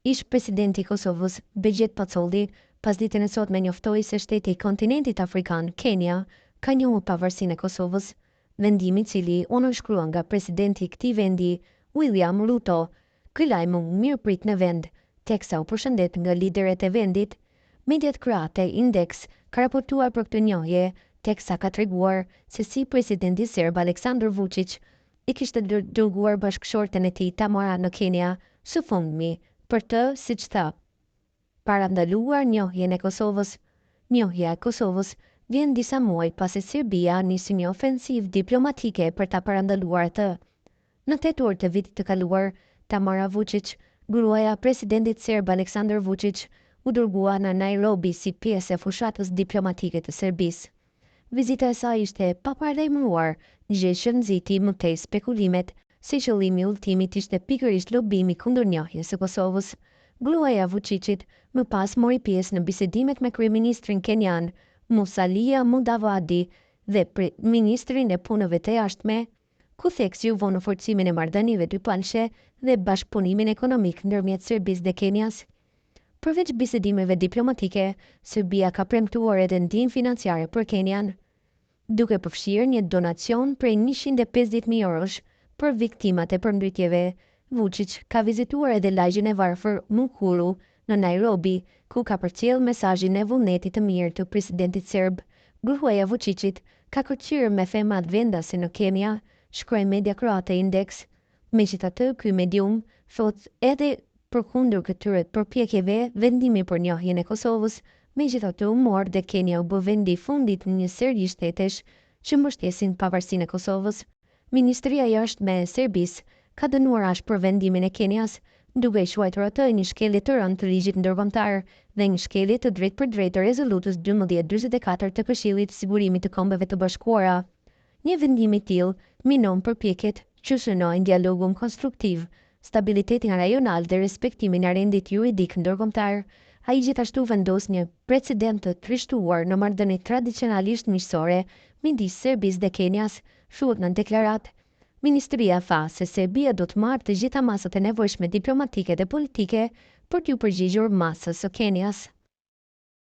Ish presidenti i Kosovës, Begjet Pacolli, pas ditën e sotme njoftoi se shteti i kontinentit afrikan, Kenya, ka njohur pavarësinë e Kosovës, vendimi i cili u nënshkrua nga presidenti i këtij vendi, William Ruto. Ky lajm u mirëprit në vend, teksa u përshëndet nga liderët e vendit. Mediat kroate Index ka raportuar për këtë njohje, teksa ka treguar se si presidenti serb Aleksandar Vučić i kishte dërguar bashkëshorten e tij Tamara në Kenya së fundmi për të, siç tha, parandaluar njohjen e Kosovës. Njohja e Kosovës vjen disa muaj pasi Serbia nisi një ofensivë diplomatike për ta parandaluar atë. Në tetor të vitit të kaluar, Tamara Vučić, gruaja e presidentit serb Aleksandar Vučić, u dërgua në Nairobi si pjesë e fushatës diplomatike të Serbisë. Vizita e saj ishte pa paralajmëruar, gjë që nxiti më tej spekulimet se qëllimi i udhëtimit ishte pikërisht lobimi kundër njohjes së Kosovës. Gruaja e Vučićit më pas mori pjesë në bisedimet me kryeministrin kenyan Musalia Mudavadi dhe ministrin e punëve të jashtme, ku theksi u vonë në forcimin e marrëdhënieve dypalshe dhe bashkëpunimin ekonomik ndërmjet Serbisë dhe Kenjas. Përveç bisedimeve diplomatike, Serbia ka premtuar edhe ndihmë financiare për Kenyan, duke përfshirë një donacion prej 150.000 eurosh për viktimat e përmbajtjeve. Vučić ka vizituar edhe lagjin e varfër Mukuru në Nairobi, ku ka përcjell mesazhin e vullnetit të mirë të presidentit serb. Gruaja e Vučićit ka kërcyer me femrat vendase në Kenya, shkroi media kroate Index. Megjithatë, ky medium thotë edhe përkundër këtyre përpjekjeve, vendimi për njohjen e Kosovës megjithatë u mor dhe Kenya u bë vendi i fundit në një seri shtetesh që mbështesin pavarësinë e Kosovës. Ministria e Jashtme e Serbisë ka dënuar ashpër vendimin e Kenjas, duke i quajtur atë një shkelje të rëndë të ligjit ndërkombëtar dhe një shkelje të drejtë të rezolutës 1244 të Këshillit të Sigurimit të Kombeve të Bashkuara. Një vendim i tillë minon përpjekjet që synojnë dialogun konstruktiv, stabilitetin rajonal dhe respektimin e rendit juridik ndërkombëtar. Ai gjithashtu vendos një precedent të trishtuar në marrëdhëniet tradicionalisht miqësore midis Serbisë dhe Kenjas, thuhet në deklaratë. Ministria tha se Serbia do të marrë të gjitha masat e nevojshme diplomatike dhe politike për t'u përgjigjur masës së Kenjas.